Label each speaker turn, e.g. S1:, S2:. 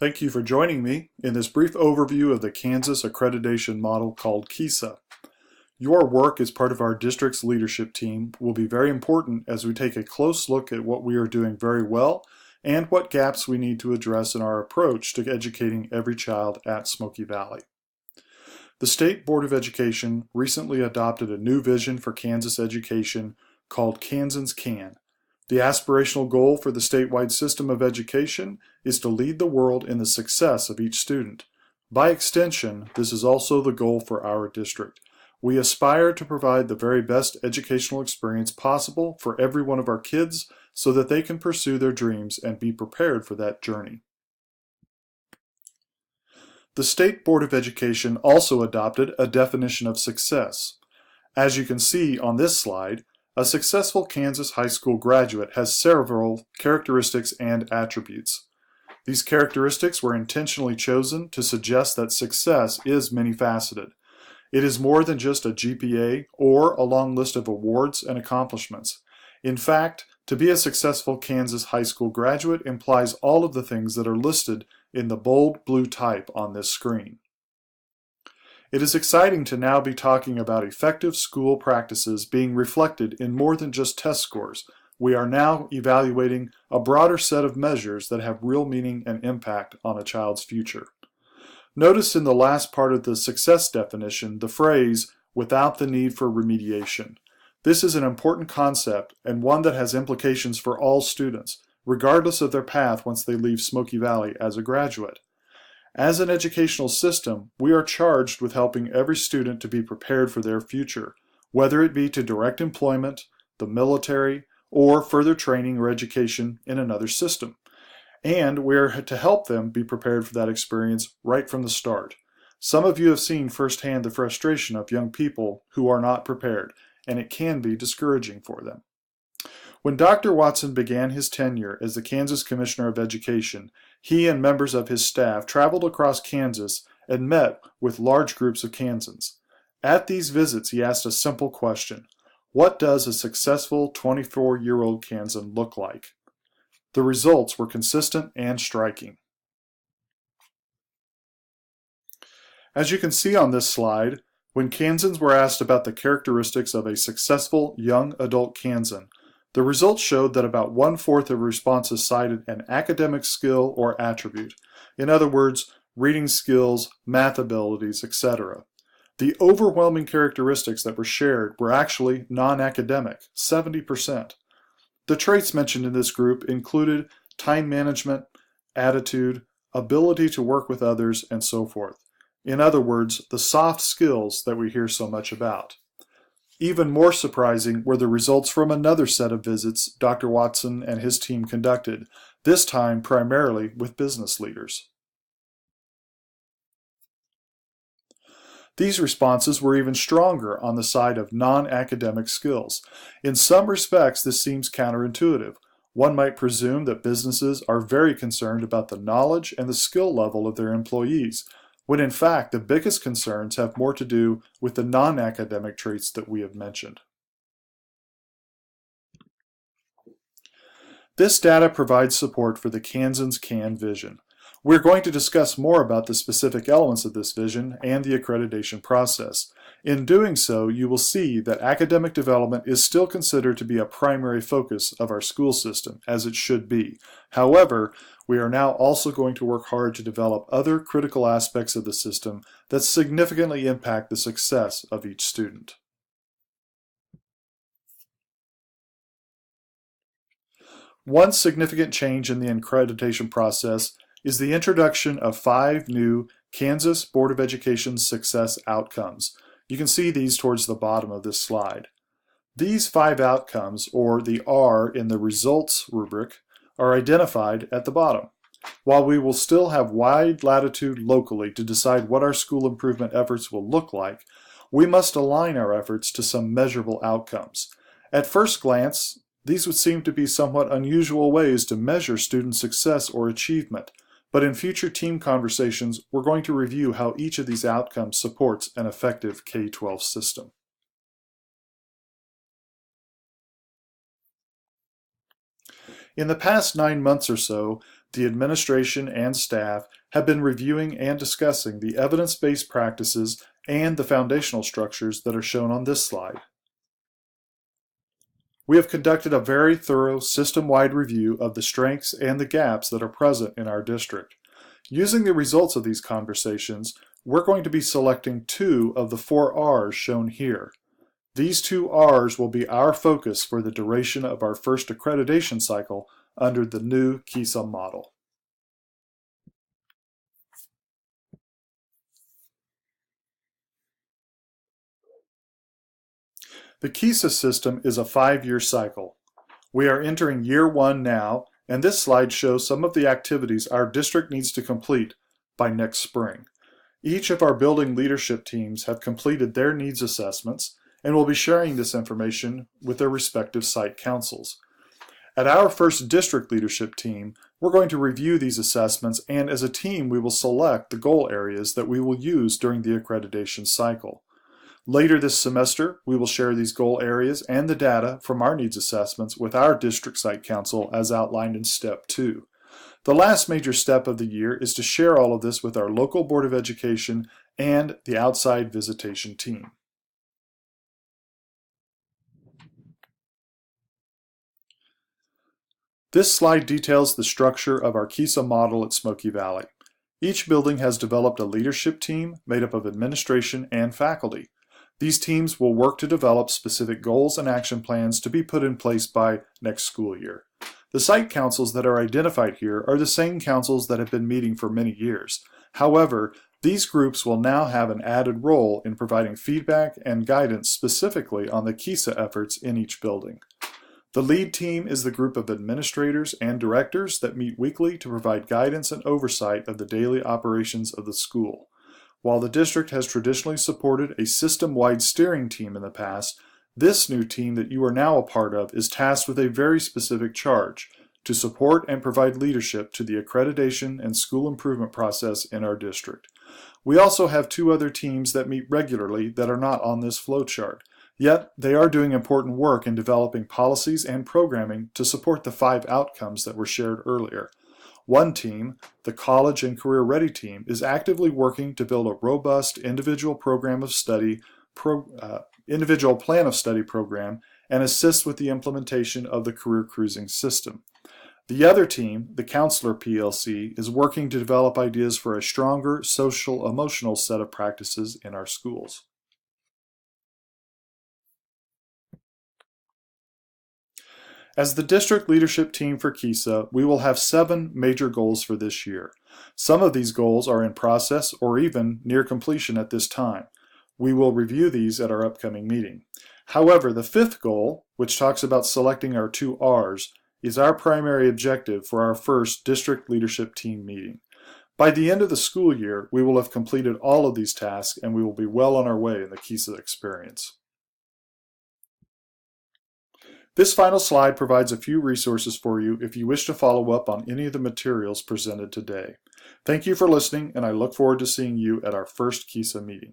S1: Thank you for joining me in this brief overview of the Kansas accreditation model called KESA. Your work as part of our district's leadership team will be very important as we take a close look at what we are doing very well and what gaps we need to address in our approach to educating every child at Smoky Valley. The State Board of Education recently adopted a new vision for Kansas education called Kansans Can. The aspirational goal for the statewide system of education is to lead the world in the success of each student. By extension, this is also the goal for our district. We aspire to provide the very best educational experience possible for every one of our kids so that they can pursue their dreams and be prepared for that journey. The State Board of Education also adopted a definition of success. As you can see on this slide, a successful Kansas high school graduate has several characteristics and attributes. These characteristics were intentionally chosen to suggest that success is many-faceted. It is more than just a GPA or a long list of awards and accomplishments. In fact, to be a successful Kansas high school graduate implies all of the things that are listed in the bold blue type on this screen. It is exciting to now be talking about effective school practices being reflected in more than just test scores. We are now evaluating a broader set of measures that have real meaning and impact on a child's future. Notice in the last part of the success definition the phrase, "without the need for remediation." This is an important concept and one that has implications for all students, regardless of their path once they leave Smoky Valley as a graduate. As an educational system, we are charged with helping every student to be prepared for their future, whether it be to direct employment, the military, or further training or education in another system. And we are to help them be prepared for that experience right from the start. Some of you have seen firsthand the frustration of young people who are not prepared, and it can be discouraging for them. When Dr. Watson began his tenure as the Kansas Commissioner of Education, he and members of his staff traveled across Kansas and met with large groups of Kansans. At these visits, he asked a simple question: what does a successful 24-year-old Kansan look like? The results were consistent and striking. As you can see on this slide, when Kansans were asked about the characteristics of a successful young adult Kansan, the results showed that about 1/4 of responses cited an academic skill or attribute. In other words, reading skills, math abilities, etc. The overwhelming characteristics that were shared were actually non-academic, 70%. The traits mentioned in this group included time management, attitude, ability to work with others, and so forth. In other words, the soft skills that we hear so much about. Even more surprising were the results from another set of visits Dr. Watson and his team conducted, this time primarily with business leaders. These responses were even stronger on the side of non-academic skills. In some respects, this seems counterintuitive. One might presume that businesses are very concerned about the knowledge and the skill level of their employees, when in fact the biggest concerns have more to do with the non-academic traits that we have mentioned. This data provides support for the Kansans Can vision. We're going to discuss more about the specific elements of this vision and the accreditation process. In doing so, you will see that academic development is still considered to be a primary focus of our school system, as it should be. However, we are now also going to work hard to develop other critical aspects of the system that significantly impact the success of each student. One significant change in the accreditation process is the introduction of 5 new Kansas Board of Education Success Outcomes. You can see these towards the bottom of this slide. These 5 outcomes, or the R in the results rubric, are identified at the bottom. While we will still have wide latitude locally to decide what our school improvement efforts will look like, we must align our efforts to some measurable outcomes. At first glance, these would seem to be somewhat unusual ways to measure student success or achievement, but in future team conversations, we're going to review how each of these outcomes supports an effective K-12 system. In the past 9 months or so, the administration and staff have been reviewing and discussing the evidence-based practices and the foundational structures that are shown on this slide. We have conducted a very thorough system-wide review of the strengths and the gaps that are present in our district. Using the results of these conversations, we're going to be selecting 2 of the 4 R's shown here. These 2 R's will be our focus for the duration of our first accreditation cycle under the new KESA model. The KESA system is a 5-year cycle. We are entering year 1 now, and this slide shows some of the activities our district needs to complete by next spring. Each of our building leadership teams have completed their needs assessments and will be sharing this information with their respective site councils. At our first district leadership team, we're going to review these assessments, and as a team we will select the goal areas that we will use during the accreditation cycle. Later this semester, we will share these goal areas and the data from our needs assessments with our district site council as outlined in Step 2. The last major step of the year is to share all of this with our local Board of Education and the outside visitation team. This slide details the structure of our KESA model at Smoky Valley. Each building has developed a leadership team made up of administration and faculty. These teams will work to develop specific goals and action plans to be put in place by next school year. The site councils that are identified here are the same councils that have been meeting for many years. However, these groups will now have an added role in providing feedback and guidance specifically on the KESA efforts in each building. The lead team is the group of administrators and directors that meet weekly to provide guidance and oversight of the daily operations of the school. While the district has traditionally supported a system-wide steering team in the past, this new team that you are now a part of is tasked with a very specific charge to support and provide leadership to the accreditation and school improvement process in our district. We also have 2 other teams that meet regularly that are not on this flowchart. Yet, they are doing important work in developing policies and programming to support the 5 outcomes that were shared earlier. One team, the College and Career Ready team, is actively working to build a robust individual plan of study program and assist with the implementation of the career cruising system. The other team, the Counselor PLC, is working to develop ideas for a stronger social-emotional set of practices in our schools. As the district leadership team for KESA, we will have 7 major goals for this year. Some of these goals are in process or even near completion at this time. We will review these at our upcoming meeting. However, the 5th goal, which talks about selecting our 2 R's, is our primary objective for our first district leadership team meeting. By the end of the school year, we will have completed all of these tasks and we will be well on our way in the KESA experience. This final slide provides a few resources for you if you wish to follow up on any of the materials presented today. Thank you for listening, and I look forward to seeing you at our first KESA meeting.